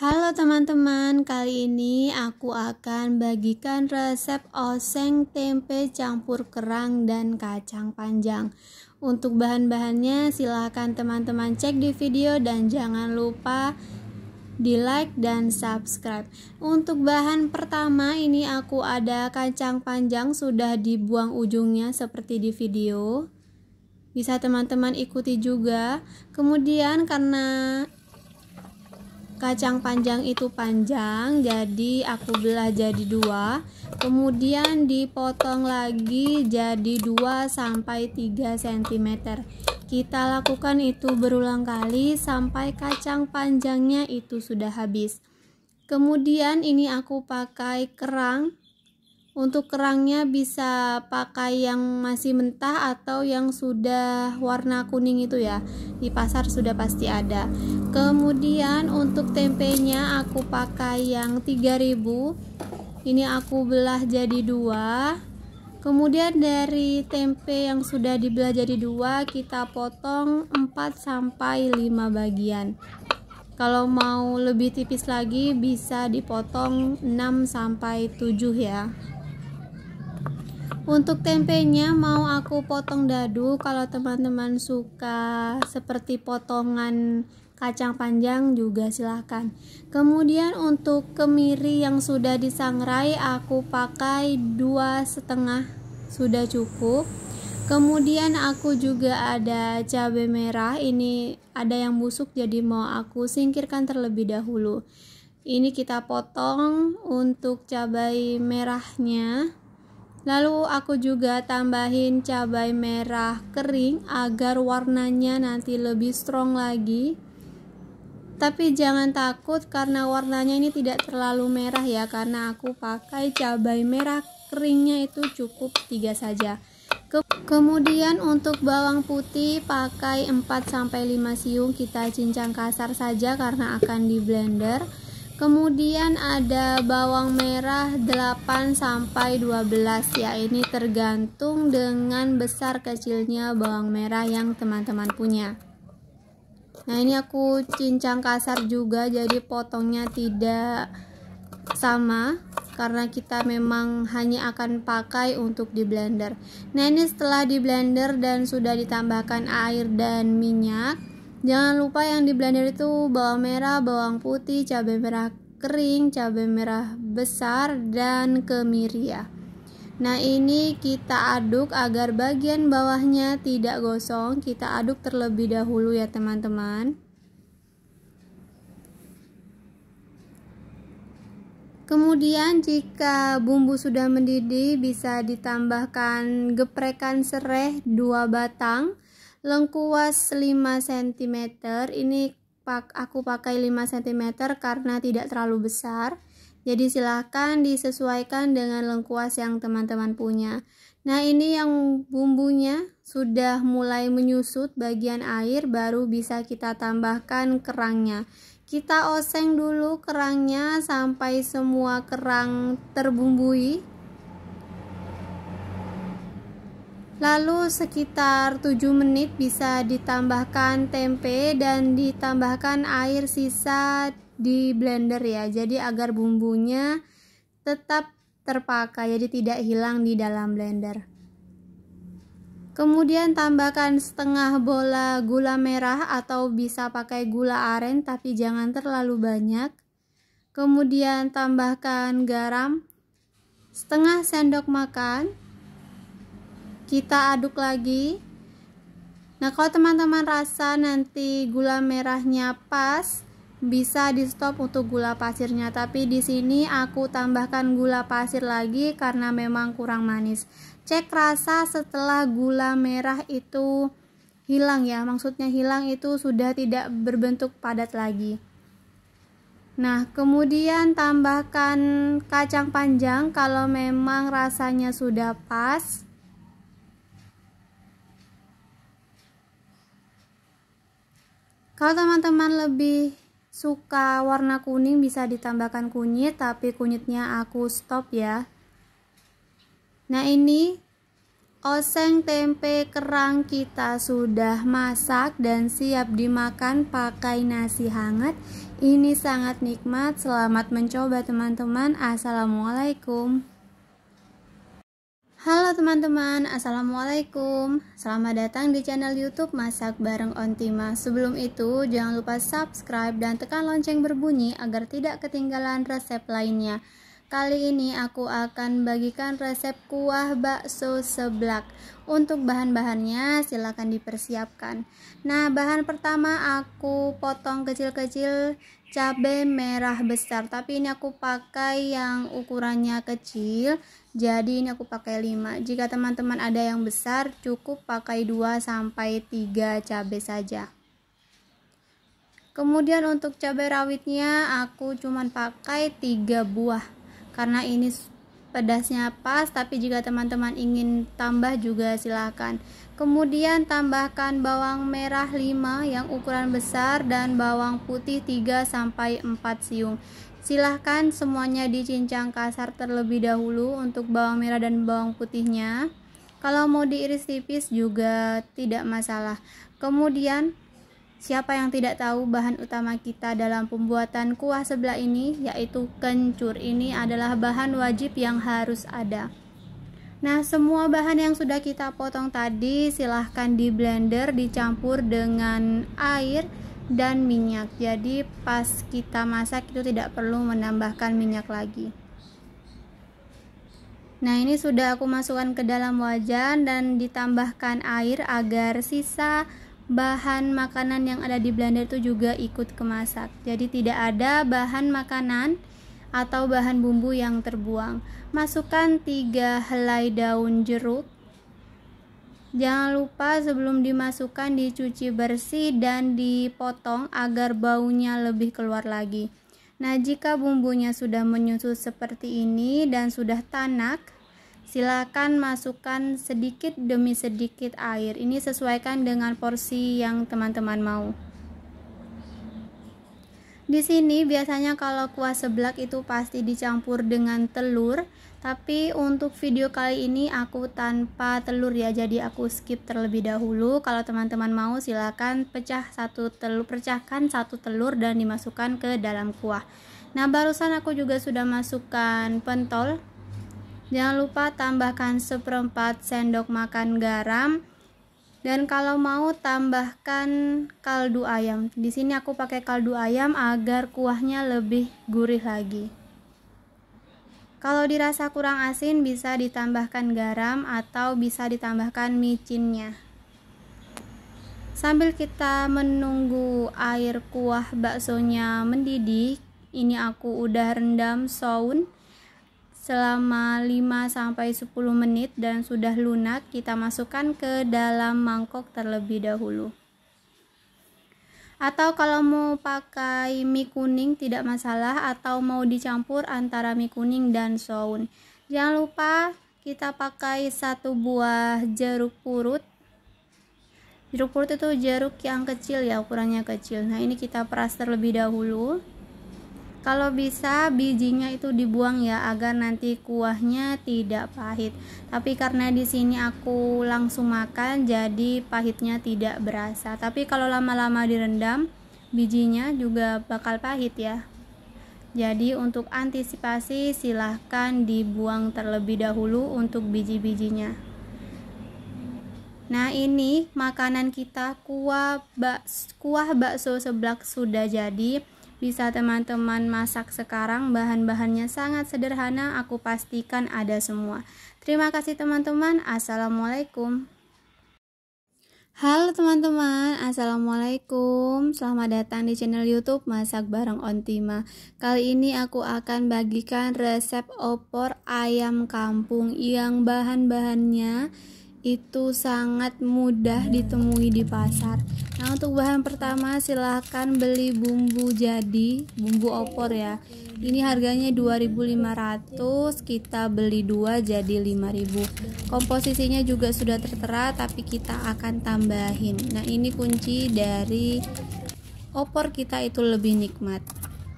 Halo teman-teman, kali ini aku akan bagikan resep oseng tempe campur kerang dan kacang panjang. Untuk bahan-bahannya silahkan teman-teman cek di video dan jangan lupa di like dan subscribe. Untuk bahan pertama ini aku ada kacang panjang sudah dibuang ujungnya seperti di video. Bisa teman-teman ikuti juga. Kemudian karena kacang panjang itu panjang, jadi aku belah jadi 2, kemudian dipotong lagi jadi 2-3 cm. Kita lakukan itu berulang kali sampai kacang panjangnya itu sudah habis. Kemudian ini aku pakai kerang. Untuk kerangnya bisa pakai yang masih mentah atau yang sudah warna kuning itu ya. Di pasar sudah pasti ada. Kemudian untuk tempenya aku pakai yang 3000. Ini aku belah jadi 2. Kemudian dari tempe yang sudah dibelah jadi 2 kita potong 4-5 bagian. Kalau mau lebih tipis lagi bisa dipotong 6-7 ya. Untuk tempenya mau aku potong dadu. Kalau teman-teman suka seperti potongan kacang panjang juga silahkan. Kemudian untuk kemiri yang sudah disangrai aku pakai 2,5 sudah cukup. Kemudian aku juga ada cabai merah, ini ada yang busuk jadi mau aku singkirkan terlebih dahulu. Ini kita potong untuk cabai merahnya. Lalu aku juga tambahin cabai merah kering agar warnanya nanti lebih strong lagi. Tapi jangan takut karena warnanya ini tidak terlalu merah ya, karena aku pakai cabai merah keringnya itu cukup 3 saja. Kemudian untuk bawang putih pakai 4-5 siung, kita cincang kasar saja karena akan di blender. Kemudian ada bawang merah 8-12 ya, ini tergantung dengan besar kecilnya bawang merah yang teman-teman punya. Nah ini aku cincang kasar juga, jadi potongnya tidak sama karena kita memang hanya akan pakai untuk di blender. Nah ini setelah di blender dan sudah ditambahkan air dan minyak. Jangan lupa yang di blender itu bawang merah, bawang putih, cabai merah kering, cabai merah besar, dan kemiri ya. Nah ini kita aduk agar bagian bawahnya tidak gosong. Kita aduk terlebih dahulu ya teman-teman. Kemudian jika bumbu sudah mendidih bisa ditambahkan geprekan serai 2 batang, lengkuas 5 cm. Ini aku pakai 5 cm karena tidak terlalu besar. Jadi silahkan disesuaikan dengan lengkuas yang teman-teman punya. Nah ini yang bumbunya sudah mulai menyusut bagian air, baru bisa kita tambahkan kerangnya. Kita oseng dulu kerangnya sampai semua kerang terbumbui. Lalu sekitar 7 menit bisa ditambahkan tempe dan ditambahkan air sisa di blender ya. Jadi agar bumbunya tetap terpakai, jadi tidak hilang di dalam blender. Kemudian tambahkan setengah bola gula merah atau bisa pakai gula aren tapi jangan terlalu banyak. Kemudian tambahkan garam setengah sendok makan. Kita aduk lagi. Nah kalau teman-teman rasa nanti gula merahnya pas, bisa di stop untuk gula pasirnya. Tapi di sini aku tambahkan gula pasir lagi karena memang kurang manis. Cek rasa setelah gula merah itu hilang ya, maksudnya hilang itu sudah tidak berbentuk padat lagi. Nah kemudian tambahkan kacang panjang kalau memang rasanya sudah pas. Kalau teman-teman lebih suka warna kuning bisa ditambahkan kunyit, tapi kunyitnya aku stop ya. Nah ini oseng tempe kerang kita sudah masak dan siap dimakan pakai nasi hangat. Ini sangat nikmat. Selamat mencoba teman-teman. Assalamualaikum. Halo teman-teman, assalamualaikum. Selamat datang di channel YouTube Masak Bareng Ontima. Sebelum itu, jangan lupa subscribe dan tekan lonceng berbunyi agar tidak ketinggalan resep lainnya. Kali ini aku akan bagikan resep kuah bakso seblak. Untuk bahan-bahannya silakan dipersiapkan. Nah, bahan pertama aku potong kecil-kecil cabai merah besar, tapi ini aku pakai yang ukurannya kecil, jadi ini aku pakai 5. Jika teman-teman ada yang besar, cukup pakai 2 sampai 3 cabai saja. Kemudian untuk cabai rawitnya aku cuman pakai 3 buah karena ini pedasnya pas, tapi jika teman-teman ingin tambah juga silahkan. Kemudian tambahkan bawang merah 5 yang ukuran besar dan bawang putih 3 sampai 4 siung. Silahkan semuanya dicincang kasar terlebih dahulu untuk bawang merah dan bawang putihnya. Kalau mau diiris tipis juga tidak masalah. Kemudian siapa yang tidak tahu bahan utama kita dalam pembuatan kuah seblak ini, yaitu kencur. Ini adalah bahan wajib yang harus ada. Nah, semua bahan yang sudah kita potong tadi silahkan di blender dicampur dengan air dan minyak. Jadi pas kita masak itu tidak perlu menambahkan minyak lagi. Nah, ini sudah aku masukkan ke dalam wajan dan ditambahkan air agar sisa bahan makanan yang ada di blender itu juga ikut kemasak. Jadi tidak ada bahan makanan atau bahan bumbu yang terbuang. Masukkan 3 helai daun jeruk. Jangan lupa sebelum dimasukkan dicuci bersih dan dipotong agar baunya lebih keluar lagi. Nah, jika bumbunya sudah menyusut seperti ini dan sudah tanak, silakan masukkan sedikit demi sedikit air. Ini sesuaikan dengan porsi yang teman-teman mau. Di sini biasanya kalau kuah seblak itu pasti dicampur dengan telur, tapi untuk video kali ini aku tanpa telur ya, jadi aku skip terlebih dahulu. Kalau teman-teman mau silakan pecahkan satu telur dan dimasukkan ke dalam kuah. Nah, barusan aku juga sudah masukkan pentol. Jangan lupa tambahkan 1/4 sendok makan garam. Dan kalau mau tambahkan kaldu ayam. Di sini aku pakai kaldu ayam agar kuahnya lebih gurih lagi. Kalau dirasa kurang asin bisa ditambahkan garam atau bisa ditambahkan micinnya. Sambil kita menunggu air kuah baksonya mendidih, ini aku udah rendam soun selama 5 sampai 10 menit dan sudah lunak. Kita masukkan ke dalam mangkok terlebih dahulu. Atau kalau mau pakai mie kuning tidak masalah, atau mau dicampur antara mie kuning dan soun. Jangan lupa kita pakai 1 buah jeruk purut. Jeruk purut itu jeruk yang kecil ya, ukurannya kecil. Nah, ini kita peras terlebih dahulu. Kalau bisa bijinya itu dibuang ya, agar nanti kuahnya tidak pahit. Tapi karena di sini aku langsung makan, jadi pahitnya tidak berasa. Tapi kalau lama-lama direndam, bijinya juga bakal pahit ya. Jadi untuk antisipasi silahkan dibuang terlebih dahulu untuk biji-bijinya. Nah, ini makanan kita, kuah bakso seblak sudah jadi. Bisa teman-teman masak sekarang, bahan-bahannya sangat sederhana, aku pastikan ada semua. Terima kasih teman-teman, assalamualaikum. Halo teman-teman, assalamualaikum. Selamat datang di channel YouTube Masak Bareng Ontima. Kali ini aku akan bagikan resep opor ayam kampung yang bahan-bahannya itu sangat mudah ditemui di pasar. Nah, untuk bahan pertama silahkan beli bumbu jadi, bumbu opor ya. Ini harganya 2.500, kita beli 2 jadi 5.000. Komposisinya juga sudah tertera, tapi kita akan tambahin. Nah, ini kunci dari opor kita itu lebih nikmat.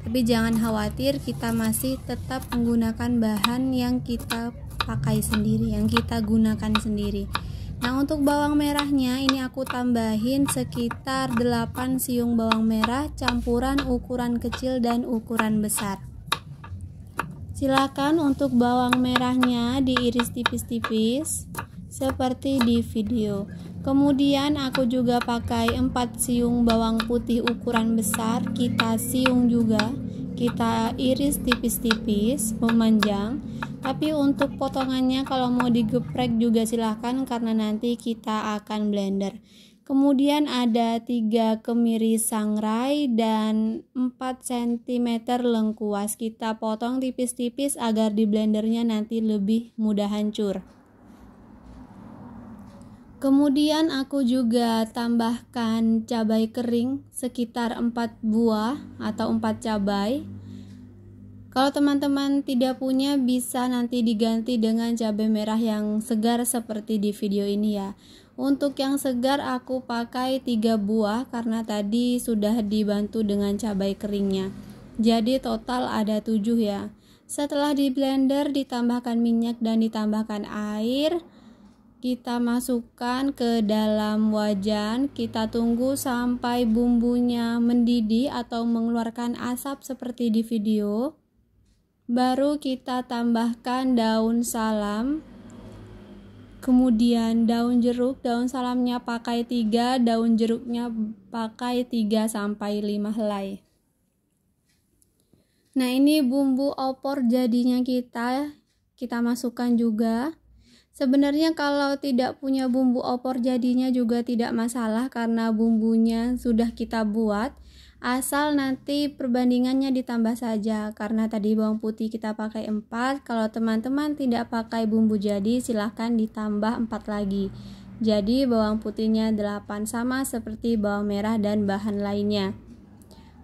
Tapi jangan khawatir, kita masih tetap menggunakan bahan yang kita pakai sendiri, yang kita gunakan sendiri. Nah, untuk bawang merahnya ini aku tambahin sekitar 8 siung bawang merah campuran ukuran kecil dan ukuran besar. Silakan untuk bawang merahnya diiris tipis-tipis seperti di video. Kemudian aku juga pakai 4 siung bawang putih ukuran besar, kita siung juga, kita iris tipis-tipis memanjang. Tapi untuk potongannya kalau mau digeprek juga silahkan karena nanti kita akan blender. Kemudian ada 3 kemiri sangrai dan 4 cm lengkuas. Kita potong tipis-tipis agar di blendernya nanti lebih mudah hancur. Kemudian aku juga tambahkan cabai kering sekitar 4 buah atau 4 cabai. Kalau teman-teman tidak punya bisa nanti diganti dengan cabai merah yang segar seperti di video ini ya. Untuk yang segar aku pakai 3 buah karena tadi sudah dibantu dengan cabai keringnya. Jadi total ada 7 ya. Setelah di blender ditambahkan minyak dan ditambahkan air. Kita masukkan ke dalam wajan, kita tunggu sampai bumbunya mendidih atau mengeluarkan asap seperti di video. Baru kita tambahkan daun salam, kemudian daun jeruk. Daun salamnya pakai 3, daun jeruknya pakai 3-5 helai. Nah, ini bumbu opor jadinya kita masukkan juga. Sebenarnya kalau tidak punya bumbu opor jadinya juga tidak masalah karena bumbunya sudah kita buat. Asal nanti perbandingannya ditambah saja karena tadi bawang putih kita pakai 4. Kalau teman-teman tidak pakai bumbu jadi silahkan ditambah 4 lagi. Jadi bawang putihnya 8 sama seperti bawang merah dan bahan lainnya.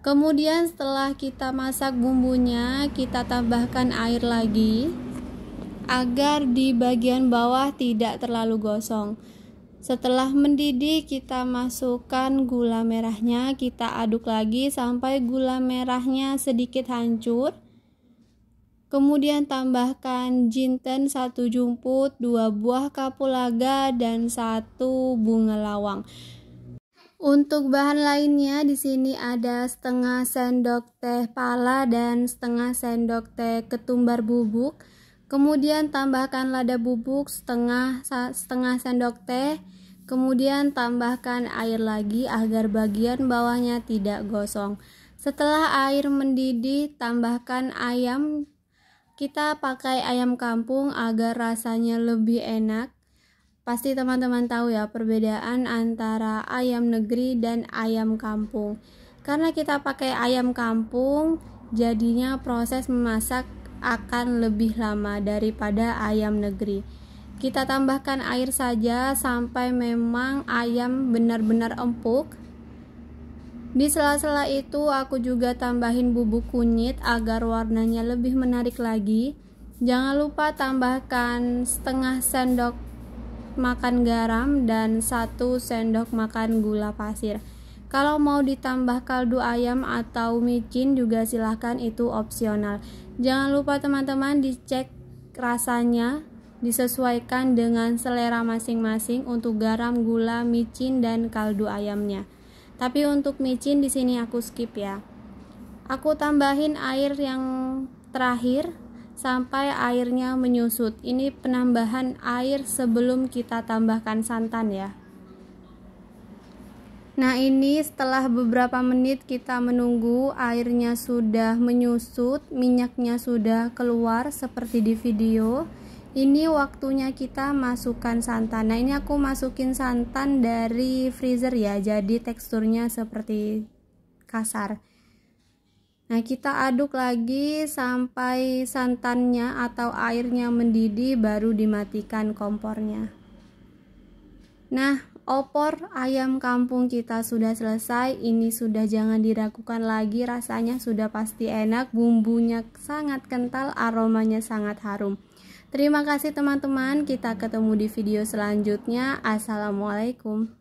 Kemudian setelah kita masak bumbunya, kita tambahkan air lagi agar di bagian bawah tidak terlalu gosong. Setelah mendidih kita masukkan gula merahnya, kita aduk lagi sampai gula merahnya sedikit hancur. Kemudian tambahkan jinten 1 jumput, 2 buah kapulaga dan 1 bunga lawang. Untuk bahan lainnya di sini ada setengah sendok teh pala dan setengah sendok teh ketumbar bubuk. Kemudian tambahkan lada bubuk setengah sendok teh. Kemudian tambahkan air lagi agar bagian bawahnya tidak gosong. Setelah air mendidih, tambahkan ayam. Kita pakai ayam kampung agar rasanya lebih enak. Pasti teman-teman tahu ya perbedaan antara ayam negeri dan ayam kampung. Karena kita pakai ayam kampung, jadinya proses memasak akan lebih lama daripada ayam negeri. Kita tambahkan air saja sampai memang ayam benar-benar empuk. Di sela-sela itu aku juga tambahin bubuk kunyit agar warnanya lebih menarik lagi. Jangan lupa tambahkan setengah sendok makan garam dan 1 sendok makan gula pasir. Kalau mau ditambah kaldu ayam atau micin juga silahkan, itu opsional. Jangan lupa teman-teman dicek rasanya, disesuaikan dengan selera masing-masing untuk garam, gula, micin dan kaldu ayamnya. Tapi untuk micin di sini aku skip ya. Aku tambahin air yang terakhir sampai airnya menyusut. Ini penambahan air sebelum kita tambahkan santan ya. Nah, ini setelah beberapa menit kita menunggu, airnya sudah menyusut, minyaknya sudah keluar seperti di video. Ini waktunya kita masukkan santan. Nah, ini aku masukin santan dari freezer ya, jadi teksturnya seperti kasar. Nah, kita aduk lagi sampai santannya atau airnya mendidih, baru dimatikan kompornya. Nah, opor ayam kampung kita sudah selesai. Ini sudah jangan diragukan lagi, rasanya sudah pasti enak, bumbunya sangat kental, aromanya sangat harum. Terima kasih teman-teman, kita ketemu di video selanjutnya. Assalamualaikum.